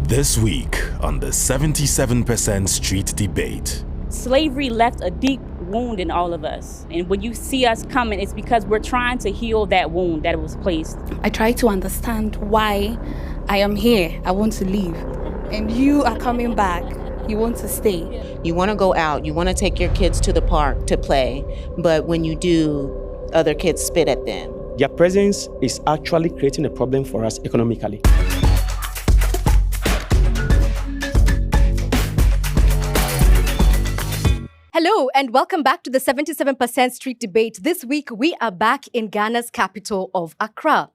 This week on the 77% Street Debate. Slavery left a deep wound in all of us. And when you see us coming, it's because we're trying to heal that wound that was placed. I try to understand why I am here. I want to leave. And you are coming back. You want to stay. You want to go out. You want to take your kids to the park to play. But when you do, other kids spit at them. Their presence is actually creating a problem for us economically. Hello and welcome back to the 77% Street Debate. This week we are back in Ghana's capital of Accra.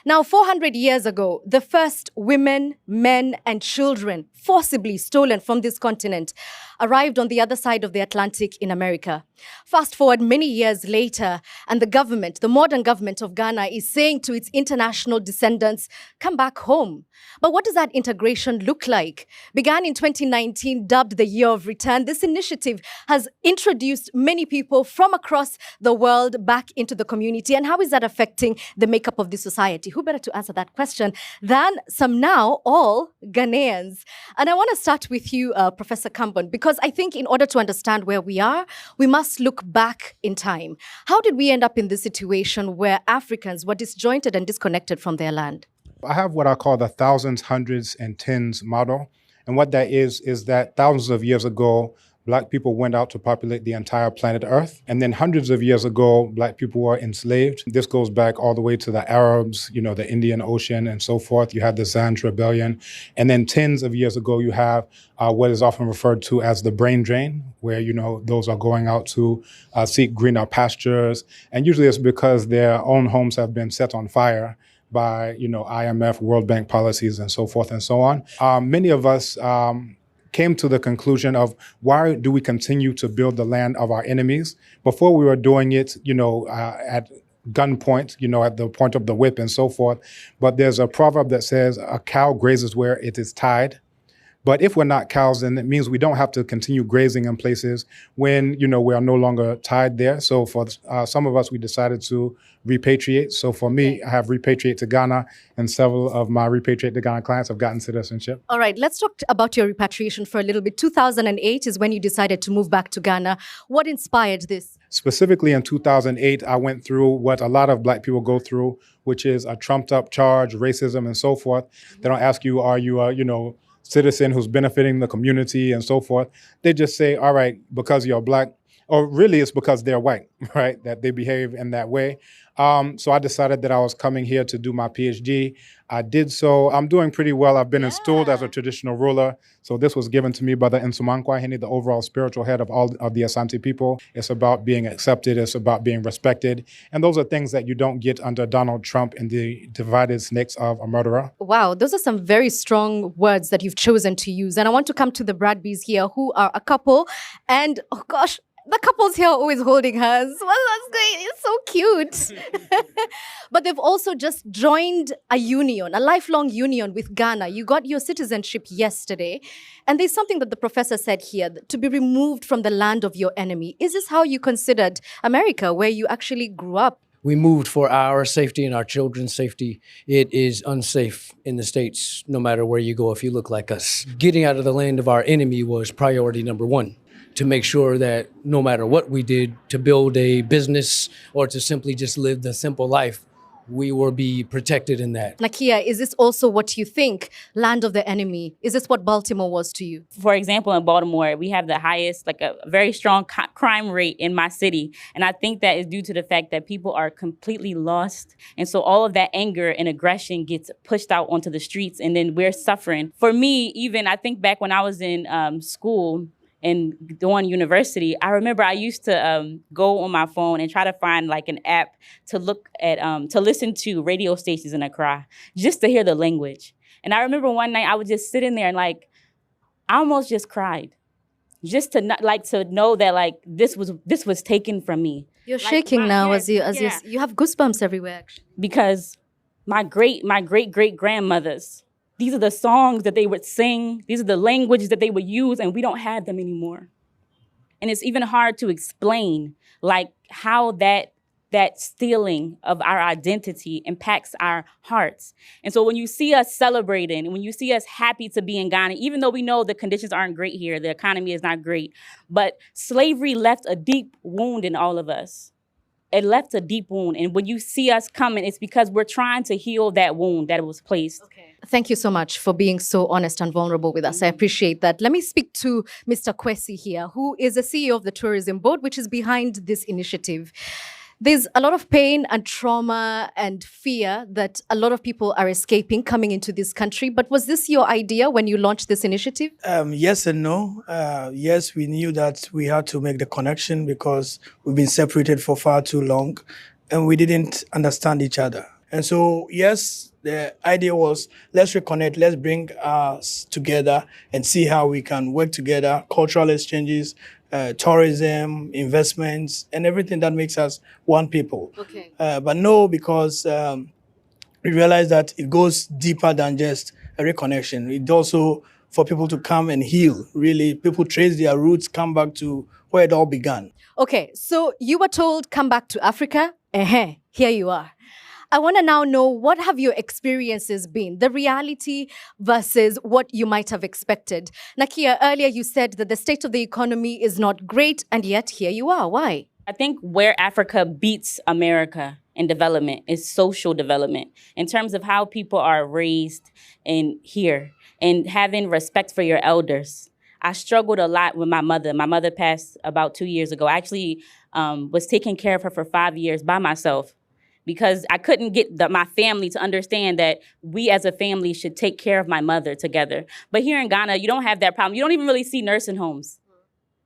Now, 400 years ago, the first women, men, and children forcibly stolen from this continent arrived on the other side of the Atlantic in America. Fast forward many years later, and the government, the modern government of Ghana, is saying to its international descendants, come back home. But what does that integration look like? Began in 2019, dubbed the Year of Return, this initiative has introduced many people from across the world back into the community. And how is that affecting the makeup of the society? Who better to answer that question than some now all Ghanaians? And I want to start with you, Professor Kambon, because I think in order to understand where we are, we must look back in time. How did we end up in this situation where Africans were disjointed and disconnected from their land? I have what I call the thousands, hundreds, and tens model. And what that is that thousands of years ago, Black people went out to populate the entire planet Earth. And then hundreds of years ago, Black people were enslaved. This goes back all the way to the Arabs, the Indian Ocean and so forth. You have the Zanj Rebellion. And then tens of years ago, you have what is often referred to as the brain drain, where, those are going out to seek greener pastures. And usually it's because their own homes have been set on fire by, IMF, World Bank policies and so forth and so on. Many of us came to the conclusion of why do we continue to build the land of our enemies? Before we were doing it, at gunpoint, at the point of the whip and so forth. But there's a proverb that says a cow grazes where it is tied. But if we're not cows, then it means we don't have to continue grazing in places when, we are no longer tied there. So for some of us, we decided to repatriate. So for me, I have repatriated to Ghana, and several of my repatriate to Ghana clients have gotten citizenship. All right, let's talk about your repatriation for a little bit. 2008 is when you decided to move back to Ghana. What inspired this? Specifically in 2008, I went through what a lot of Black people go through, which is a trumped up charge, racism and so forth. They don't ask you, are you a, citizen who's benefiting the community and so forth. They just say, all right, because you're Black, or really it's because they're white, right, that they behave in that way. So I decided that I was coming here to do my PhD. I did so. I'm doing pretty well. I've been installed as a traditional ruler. So this was given to me by the Nsumankwa Hene, the overall spiritual head of all of the Asante people. It's about being accepted. It's about being respected. And those are things that you don't get under Donald Trump and the divided snakes of a murderer. Wow, those are some very strong words that you've chosen to use. And I want to come to the Bradbys here, who are a couple. And, oh gosh, the couples here are always holding hands. Well, that's great. It's so cute. But they've also just joined a union, a lifelong union with Ghana. You got your citizenship yesterday. And there's something that the professor said here, to be removed from the land of your enemy. Is this how you considered America, where you actually grew up? We moved for our safety and our children's safety. It is unsafe in the States, no matter where you go, if you look like us. Getting out of the land of our enemy was priority number one, to make sure that no matter what we did to build a business or to simply just live the simple life, we will be protected in that. Nakia, is this also what you think, land of the enemy? Is this what Baltimore was to you? For example, in Baltimore, we have the highest, a very strong crime rate in my city. And I think that is due to the fact that people are completely lost. And so all of that anger and aggression gets pushed out onto the streets, and then we're suffering. For me, even I think back when I was in school, and doing university, I remember I used to go on my phone and try to find an app to look at, to listen to radio stations in Accra, just to hear the language. And I remember one night I was just sitting there and I almost just cried, just to not to know that this was taken from me. You're shaking now as you have goosebumps everywhere. Actually. Because my great grandmothers, these are the songs that they would sing. These are the languages that they would use, and we don't have them anymore. And it's even hard to explain how that that stealing of our identity impacts our hearts. And so when you see us celebrating, and when you see us happy to be in Ghana, even though we know the conditions aren't great here, the economy is not great, but slavery left a deep wound in all of us. It left a deep wound. And when you see us coming, it's because we're trying to heal that wound that was placed. Okay. Thank you so much for being so honest and vulnerable with us. I appreciate that. Let me speak to Mr. Kwesi here, who is the CEO of the Tourism Board, which is behind this initiative. There's a lot of pain and trauma and fear that a lot of people are escaping coming into this country. But was this your idea when you launched this initiative? Yes and no. Yes, we knew that we had to make the connection because we've been separated for far too long and we didn't understand each other. And so, yes, the idea was, let's reconnect, let's bring us together and see how we can work together, cultural exchanges, tourism, investments, and everything that makes us one people. Okay. But no, because we realized that it goes deeper than just a reconnection. It also for people to come and heal, really. People trace their roots, come back to where it all began. Okay, so you were told, come back to Africa. Here you are. I want to now know, what have your experiences been? The reality versus what you might have expected. Nakia, earlier you said that the state of the economy is not great, and yet here you are. Why? I think where Africa beats America in development is social development, in terms of how people are raised in here and having respect for your elders. I struggled a lot with my mother. My mother passed about 2 years ago. I actually was taking care of her for 5 years by myself, because I couldn't get my family to understand that we as a family should take care of my mother together. But here in Ghana, you don't have that problem. You don't even really see nursing homes,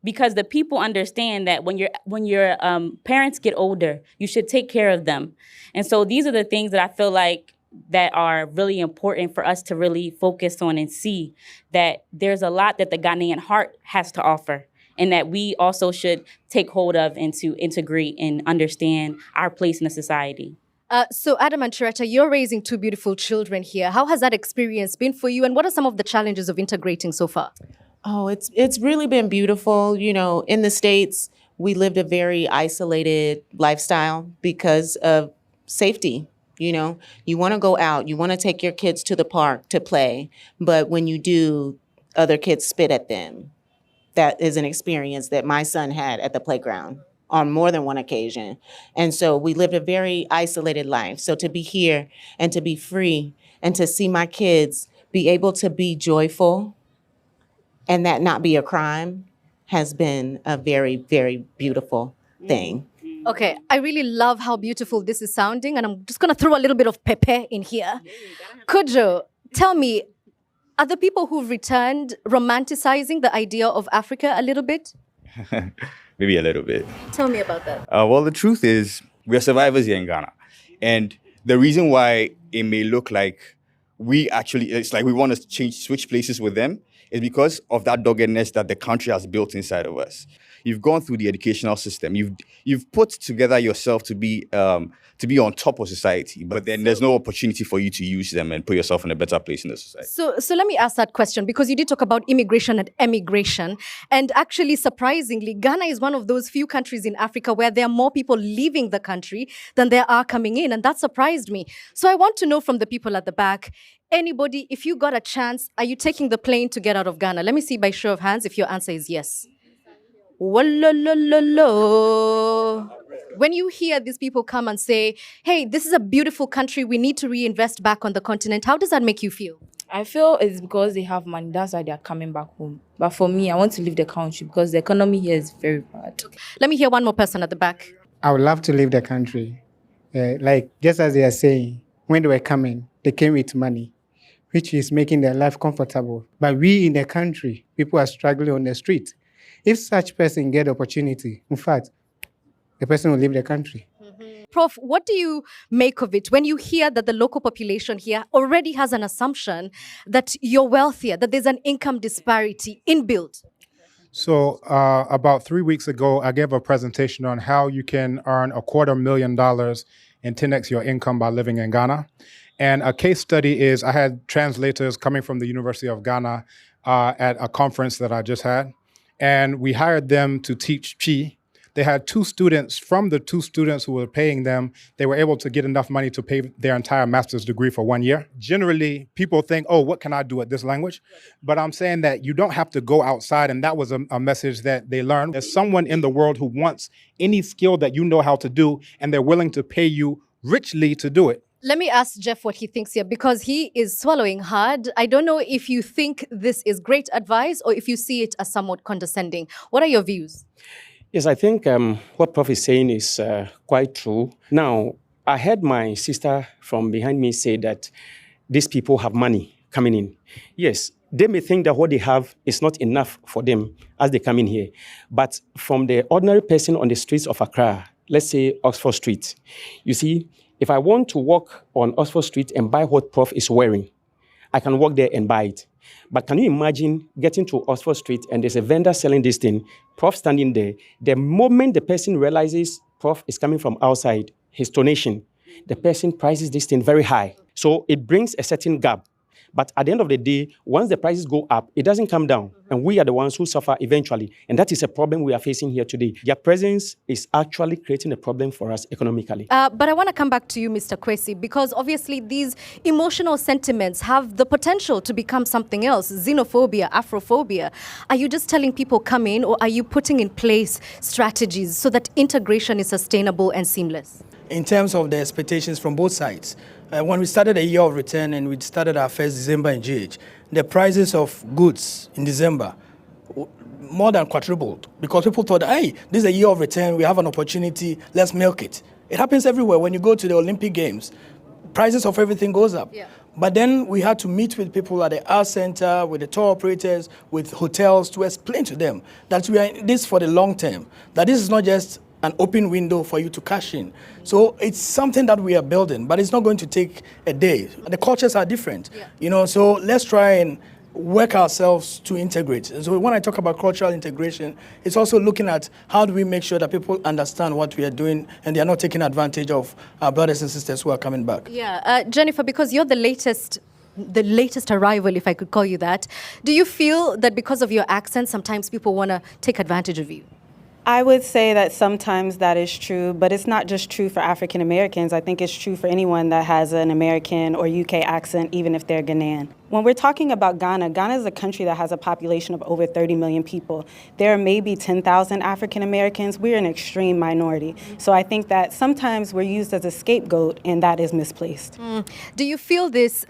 because the people understand that when your parents get older, you should take care of them. And so these are the things that I feel like that are really important for us to really focus on and see that there's a lot that the Ghanaian heart has to offer, and that we also should take hold of and to integrate and understand our place in the society. So Adam and Chiretta, you're raising two beautiful children here. How has that experience been for you, and what are some of the challenges of integrating so far? Oh, it's really been beautiful. You know, in the States, we lived a very isolated lifestyle because of safety. You know, you want to go out, you want to take your kids to the park to play, but when you do, other kids spit at them. That is an experience that my son had at the playground on more than one occasion. And so we lived a very isolated life. So to be here and to be free and to see my kids be able to be joyful and that not be a crime has been a very, very beautiful thing. Okay, I really love how beautiful this is sounding, and I'm just going to throw a little bit of pepe in here. Kojo, tell me, are the people who've returned romanticizing the idea of Africa a little bit? Maybe a little bit. Tell me about that. Well, the truth is, we're survivors here in Ghana. And the reason why it may look like it's like we want to switch places with them is because of that doggedness that the country has built inside of us. You've gone through the educational system. You've put together yourself to be on top of society, but then there's no opportunity for you to use them and put yourself in a better place in the society. So let me ask that question, because you did talk about immigration and emigration. And actually, surprisingly, Ghana is one of those few countries in Africa where there are more people leaving the country than there are coming in. And that surprised me. So I want to know from the people at the back, anybody, if you got a chance, are you taking the plane to get out of Ghana? Let me see by show of hands if your answer is yes. When you hear these people come and say, hey, this is a beautiful country, we need to reinvest back on the continent, how does that make you feel? I feel it's because they have money. That's why they're coming back home. But for me, I want to leave the country because the economy here is very bad. Okay. Let me hear one more person at the back. I would love to leave the country. Like, just as they are saying, when they were coming, they came with money, which is making their life comfortable. But we in the country, people are struggling on the street. If such person get opportunity, in fact, the person will leave the country. Prof, what do you make of it when you hear that the local population here already has an assumption that you're wealthier, that there's an income disparity inbuilt? So about 3 weeks ago, I gave a presentation on how you can earn $250,000 and 10x your income by living in Ghana. And a case study is I had translators coming from the University of Ghana at a conference that I just had. And we hired them to teach Chi, They had 2 students. From the 2 students who were paying them, they were able to get enough money to pay their entire master's degree for 1 year. Generally, people think, oh, what can I do at this language? But I'm saying that you don't have to go outside, and that was a message that they learned. There's someone in the world who wants any skill that you know how to do, and they're willing to pay you richly to do it. Let me ask Jeff what he thinks here, because he is swallowing hard. I don't know if you think this is great advice or if you see it as somewhat condescending. What are your views? Yes, I think what Prof is saying is quite true. Now, I heard my sister from behind me say that these people have money coming in. Yes, they may think that what they have is not enough for them as they come in here. But from the ordinary person on the streets of Accra, let's say Oxford Street, you see, if I want to walk on Oxford Street and buy what Prof is wearing, I can walk there and buy it. But can you imagine getting to Oxford Street and there's a vendor selling this thing, Prof standing there? The moment the person realizes Prof is coming from outside, his donation, the person prices this thing very high. So it brings a certain gap. But at the end of the day, once the prices go up, it doesn't come down. And we are the ones who suffer eventually. And that is a problem we are facing here today. Their presence is actually creating a problem for us economically. But I want to come back to you, Mr. Kwesi, because obviously these emotional sentiments have the potential to become something else, xenophobia, Afrophobia. Are you just telling people come in, or are you putting in place strategies so that integration is sustainable and seamless? In terms of the expectations from both sides, when we started a year of return and we started our first December in GH, the prices of goods in December more than quadrupled, because people thought, hey, this is a year of return, we have an opportunity, let's milk it. It happens everywhere. When you go to the Olympic Games, prices of everything goes up. Yeah. But then we had to meet with people at the art center, with the tour operators, with hotels, to explain to them that we are in this for the long term, that this is not just an open window for you to cash in. So it's something that we are building, but it's not going to take a day. The cultures are different, so let's try and work ourselves to integrate. So when I talk about cultural integration, it's also looking at how do we make sure that people understand what we are doing and they are not taking advantage of our brothers and sisters who are coming back. Yeah, Jennifer, because you're the latest arrival, if I could call you that, do you feel that because of your accent, sometimes people want to take advantage of you? I would say that sometimes that is true, but it's not just true for African Americans. I think it's true for anyone that has an American or UK accent, even if they're Ghanaian. When we're talking about Ghana, Ghana is a country that has a population of over 30 million people. There are maybe 10,000 African Americans. We're an extreme minority. So I think that sometimes we're used as a scapegoat, and that is misplaced. Do you feel this,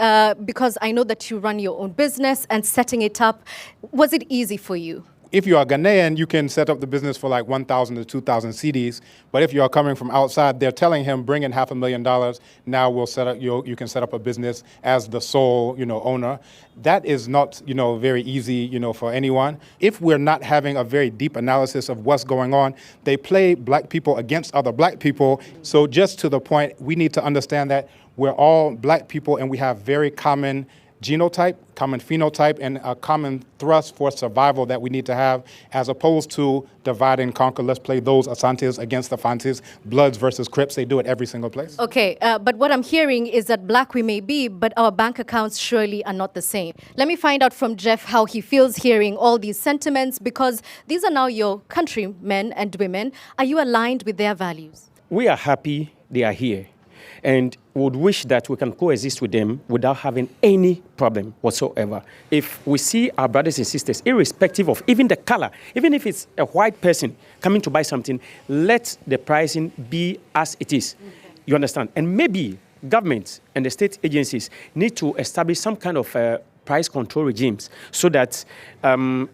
because I know that you run your own business and setting it up, was it easy for you? If you are Ghanaian, you can set up the business for like 1,000 to 2,000 cedis. But if you are coming from outside, they're telling him, bring in $500,000. Now we'll set up, you can set up a business as the sole, owner. That is not, very easy, for anyone. If we're not having a very deep analysis of what's going on, they play black people against other black people. So just to the point, we need to understand that we're all black people and we have very common genotype, common phenotype, and a common thrust for survival that we need to have, as opposed to divide and conquer. Let's play those Asantes against the Fantes, Bloods versus Crips. They do it every single place. Okay, but what I'm hearing is that black we may be, but our bank accounts surely are not the same. Let me find out from Jeff how he feels hearing all these sentiments, because these are now your countrymen and women. Are you aligned with their values? We are happy they are here, and would wish that we can coexist with them without having any problem whatsoever. If we see our brothers and sisters, irrespective of even the color, even if it's a white person coming to buy something, let the pricing be as it is. You understand? And maybe governments and the state agencies need to establish some kind of price control regimes so that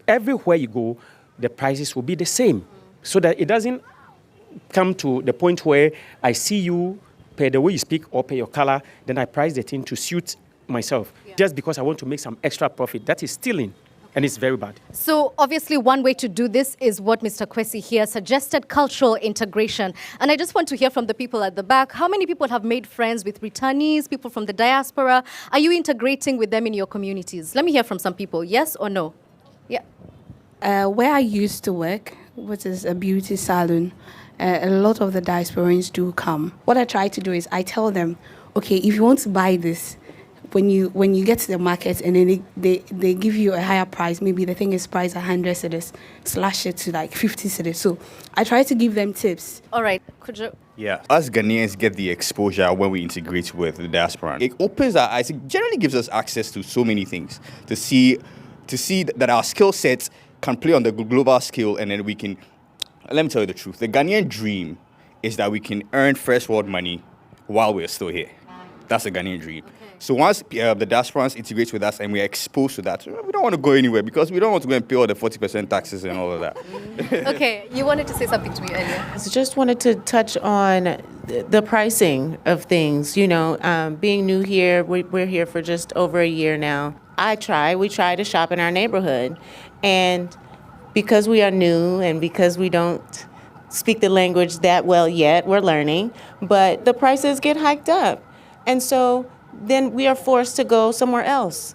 everywhere you go, the prices will be the same, so that it doesn't come to the point where I see you pay the way you speak or pay your color, then I price the thing to suit myself, just because I want to make some extra profit. That is stealing, and it's very bad. So obviously one way to do this is what Mr. Kwesi here suggested, cultural integration. And I just want to hear from the people at the back, how many people have made friends with returnees, people from the diaspora? Are you integrating with them in your communities? Let me hear from some people, yes or no? Yeah. Where I used to work, which is a beauty salon, a lot of the diasporans do come. What I try to do is I tell them, okay, if you want to buy this, when you get to the market and then they give you a higher price, maybe the thing is priced 100 cedis, slash it to like 50 cedis. So I try to give them tips. All right, could you? Yeah, us Ghanaians get the exposure when we integrate with the diaspora. It opens our eyes. It generally gives us access to so many things to see that our skill sets can play on the global scale, and then we can. Let me tell you the truth. The Ghanaian dream is that we can earn first world money while we're still here. That's the Ghanaian dream. Okay. So once the diasporans integrate with us and we're exposed to that, we don't want to go anywhere because we don't want to go and pay all the 40% taxes and all of that. Okay, you wanted to say something to me earlier. I just wanted to touch on the pricing of things. You know, being new here, we're here for just over a year now. We try to shop in our neighborhood. And because we are new and because we don't speak the language that well yet, we're learning, but the prices get hiked up. And so then we are forced to go somewhere else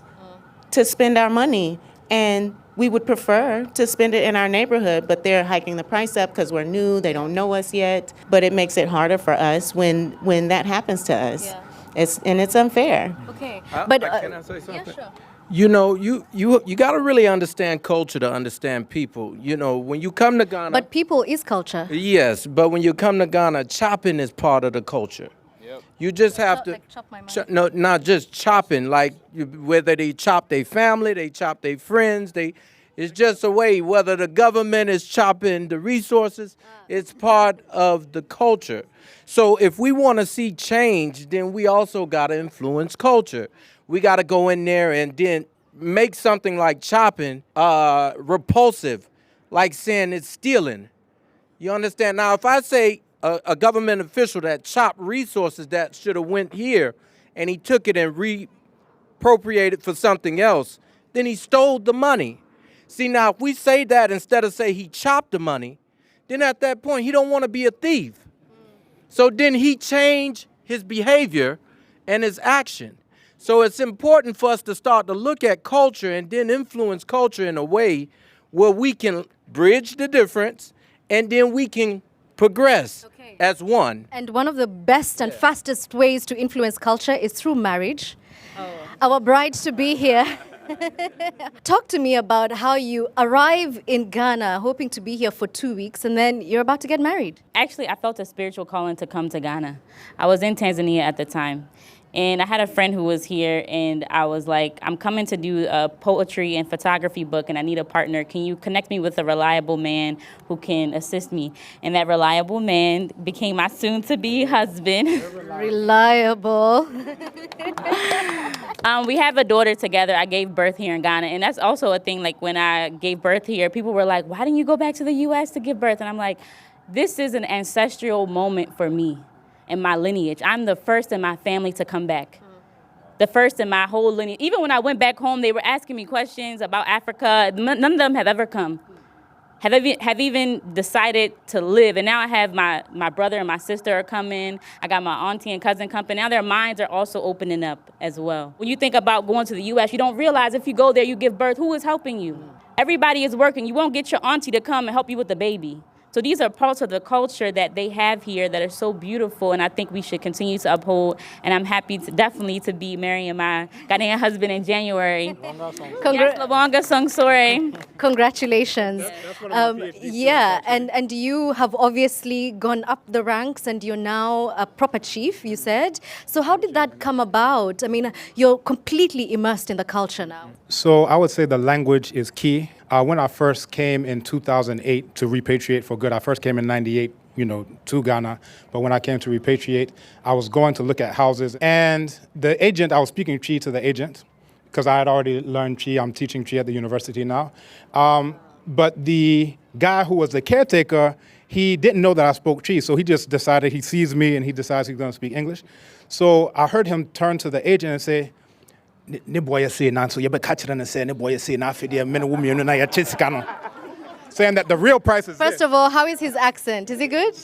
to spend our money. And we would prefer to spend it in our neighborhood, but they're hiking the price up because we're new, they don't know us yet. But it makes it harder for us when that happens to us. Yeah. It's unfair. Okay. But can I say something? Yeah, sure. You know, you got to really understand culture to understand people. You know, when you come to Ghana... But people is culture. Yes, but when you come to Ghana, chopping is part of the culture. Yep. You just have to... Like chop my mind. No, not just chopping. Like, whether they chop their family, they chop their friends, it's just a way. Whether the government is chopping the resources, it's part of the culture. So if we want to see change, then we also got to influence culture. We got to go in there and then make something like chopping repulsive, like saying it's stealing. You understand? Now, if I say a government official that chopped resources that should have went here and he took it and reappropriated for something else, then he stole the money. See, now, if we say that instead of say he chopped the money, then at that point, he don't want to be a thief. So then he changed his behavior and his action. So it's important for us to start to look at culture and then influence culture in a way where we can bridge the difference and then we can progress as one. And one of the best and fastest ways to influence culture is through marriage. Our bride-to-be here. Talk to me about how you arrive in Ghana, hoping to be here for 2 weeks, and then you're about to get married. Actually, I felt a spiritual calling to come to Ghana. I was in Tanzania at the time. And I had a friend who was here, and I was like, I'm coming to do a poetry and photography book, and I need a partner. Can you connect me with a reliable man who can assist me? And that reliable man became my soon-to-be husband. Reliable. We have a daughter together. I gave birth here in Ghana, and that's also a thing. Like, when I gave birth here, people were like, why didn't you go back to the U.S. to give birth? And I'm like, this is an ancestral moment for me. In my lineage. I'm the first in my family to come back. The first in my whole lineage. Even when I went back home, they were asking me questions about Africa. None of them have ever come. Have even decided to live. And now I have my brother and my sister are coming. I got my auntie and cousin coming. Now their minds are also opening up as well. When you think about going to the U.S., you don't realize if you go there, you give birth, who is helping you? Everybody is working. You won't get your auntie to come and help you with the baby. So these are parts of the culture that they have here that are so beautiful, and I think we should continue to uphold. And I'm happy definitely to be marrying my Ghanaian husband in January. Congratulations. And you have obviously gone up the ranks, and you're now a proper chief, you said. So how did that come about? I mean, you're completely immersed in the culture now. So I would say the language is key. When I first came in 2008 to repatriate for good, I first came in 98, to Ghana. But when I came to repatriate, I was going to look at houses. And the agent, I was speaking Chi to the agent because I had already learned Chi. I'm teaching Chi at the university now. But the guy who was the caretaker, he didn't know that I spoke Chi. So he just decided, he sees me and he decides he's going to speak English. So I heard him turn to the agent and say, saying that the real price is First of all, how is his accent? Is he good?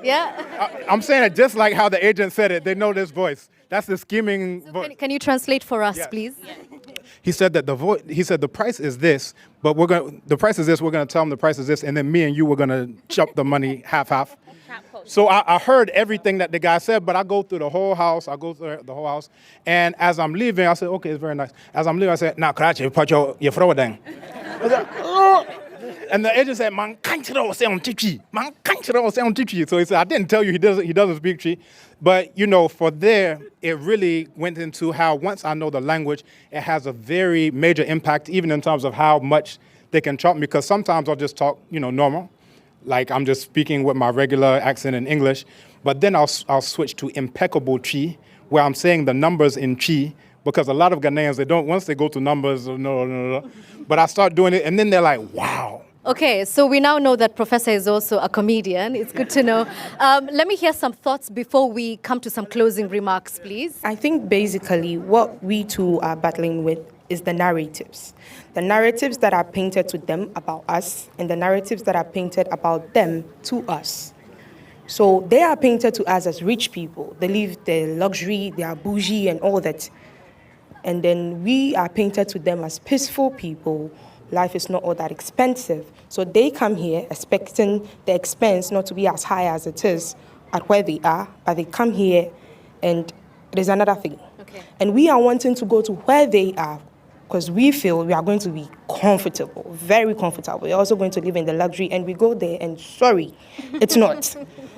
Yeah? I'm saying it just like how the agent said it. They know this voice. That's the scheming voice. Can you translate for us, please? he said that the price is this, but the price is this. We're gonna tell him the price is this, and then me and you were gonna chop the money half. So I heard everything that the guy said, but I go through the whole house. And as I'm leaving, I said, okay, it's very nice. As I'm leaving, I said, now, Karachi, put your throw down. I said, oh. And the agent said, man, can't you know sound Chi? Man, can't you know sound Chi? So he said, I didn't tell you he doesn't speak Chi. But, for there, it really went into how once I know the language, it has a very major impact, even in terms of how much they can chop me. Because sometimes I'll just talk, normal. Like I'm just speaking with my regular accent in English. But then I'll switch to impeccable Chi, where I'm saying the numbers in Chi. Because a lot of Ghanaians, once they go to numbers, no. But I start doing it, and then they're like, wow. Okay, so we now know that Professor is also a comedian. It's good to know. Let me hear some thoughts before we come to some closing remarks, please. I think basically what we two are battling with is the narratives. The narratives that are painted to them about us and the narratives that are painted about them to us. So they are painted to us as rich people. They live their luxury, they are bougie and all that. And then we are painted to them as peaceful people. Life is not all that expensive. So they come here expecting the expense not to be as high as it is at where they are, but they come here and there's another thing. Okay. And we are wanting to go to where they are because we feel we are going to be comfortable, very comfortable. We're also going to live in the luxury and we go there and sorry, it's not.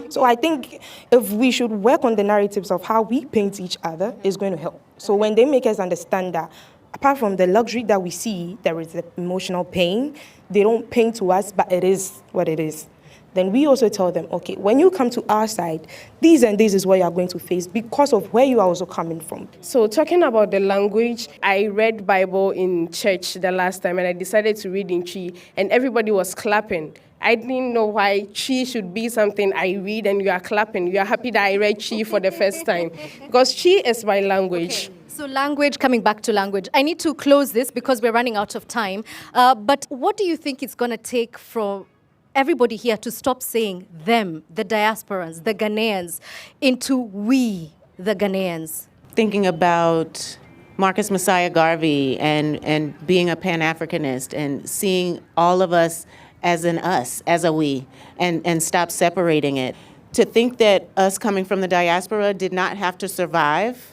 So I think if we should work on the narratives of how we paint each other, it's going to help. So when they make us understand that apart from the luxury that we see, there is the emotional pain. They don't paint to us, but it is what it is. Then we also tell them, okay, when you come to our side, these and this is what you are going to face because of where you are also coming from. So talking about the language, I read Bible in church the last time and I decided to read in Chi and everybody was clapping. I didn't know why Chi should be something I read and you are clapping. You are happy that I read Chi for the first time because Chi is my language. Okay. So language, coming back to language. I need to close this because we're running out of time. But what do you think it's going to take from everybody here to stop saying them, the diasporans, the Ghanaians, into we, the Ghanaians? Thinking about Marcus Messiah Garvey and being a Pan-Africanist and seeing all of us as an us, as a we, and stop separating it. To think that us coming from the diaspora did not have to survive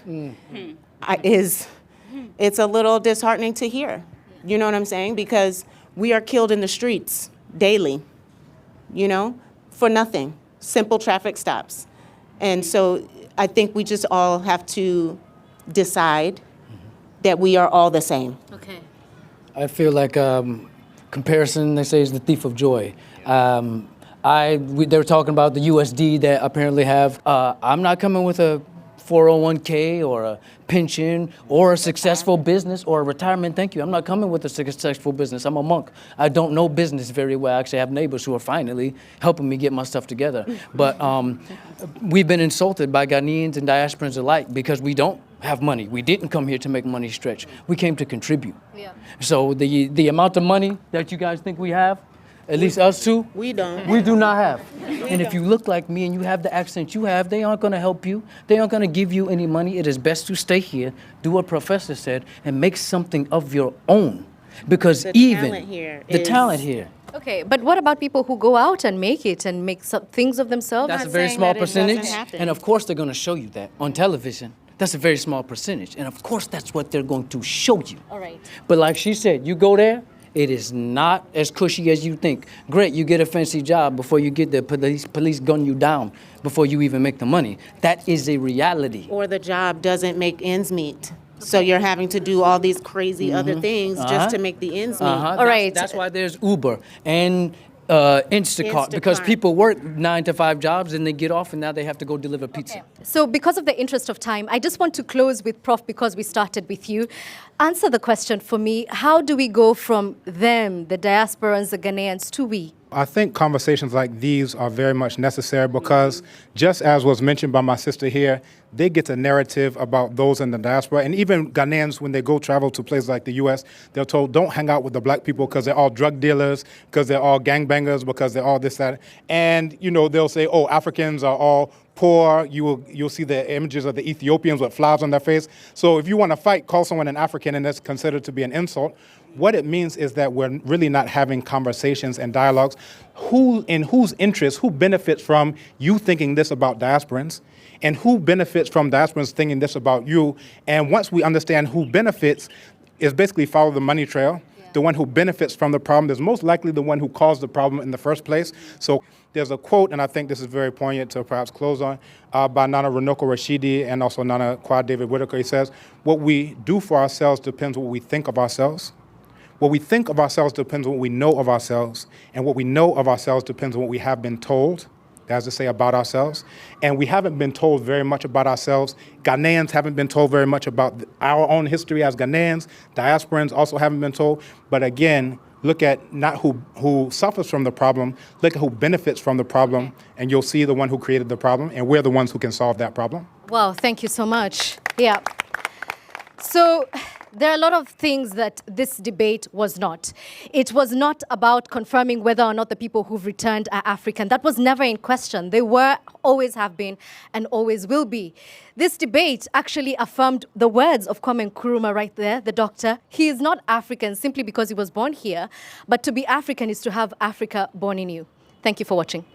it's a little disheartening to hear. You know what I'm saying? Because we are killed in the streets daily, for nothing. Simple traffic stops. And so I think we just all have to decide that we are all the same. Okay. I feel like comparison, they say, is the thief of joy. They were talking about the USD that apparently have, I'm not coming with a 401k or a pension or a successful business or a retirement. Thank you. I'm not coming with a successful business. I'm a monk. I don't know business very well. I actually have neighbors who are finally helping me get my stuff together. But we've been insulted by Ghanaians and diasporans alike because we don't have money. We didn't come here to make money stretch. We came to contribute. Yeah. So the amount of money that you guys think we have, at least us two, we do not have. And if you look like me and you have the accent you have, they aren't going to help you. They aren't going to give you any money. It is best to stay here, do what Professor said, and make something of your own. Because the talent here. Okay, but what about people who go out and make it and make some things of themselves? That's a very small percentage. And of course they're going to show you that on television. That's a very small percentage. And of course that's what they're going to show you. All right. But like she said, you go there, it is not as cushy as you think. Great, you get a fancy job before you get the police gun you down before you even make the money. That is a reality. Or the job doesn't make ends meet. So you're having to do all these crazy other things just to make the ends meet. All right. That's why there's Uber and Instacart, because people work 9 to 5 jobs and they get off and now they have to go deliver pizza. Okay. So because of the interest of time, I just want to close with Prof because we started with you. Answer the question for me. How do we go from them, the diasporans, the Ghanaians, to we? I think conversations like these are very much necessary because just as was mentioned by my sister here, they get a narrative about those in the diaspora. And even Ghanaians, when they go travel to places like the U.S., they're told, don't hang out with the black people because they're all drug dealers, because they're all gangbangers, because they're all this, that. And, they'll say, oh, Africans are all poor. You'll see the images of the Ethiopians with flowers on their face. So if you want to fight, call someone an African, and that's considered to be an insult. What it means is that we're really not having conversations and dialogues. In whose interest, who benefits from you thinking this about diasporans, and who benefits from diasporans thinking this about you? And once we understand who benefits, is basically follow the money trail. The one who benefits from the problem is most likely the one who caused the problem in the first place. So there's a quote, and I think this is very poignant to perhaps close on, by Nana Runoko Rashidi and also Nana Kwame David Whitaker. He says, what we do for ourselves depends on what we think of ourselves. What we think of ourselves depends on what we know of ourselves. And what we know of ourselves depends on what we have been told, as to say, about ourselves. And we haven't been told very much about ourselves. Ghanaians haven't been told very much about our own history as Ghanaians. Diasporans also haven't been told. But again, look at not who suffers from the problem, look at who benefits from the problem, and you'll see the one who created the problem, and we're the ones who can solve that problem. Wow, thank you so much. Yeah. So there are a lot of things that this debate was not. It was not about confirming whether or not the people who've returned are African. That was never in question. They were, always have been, and always will be. This debate actually affirmed the words of Kwame Nkrumah right there, the doctor. He is not African simply because he was born here, but to be African is to have Africa born in you. Thank you for watching.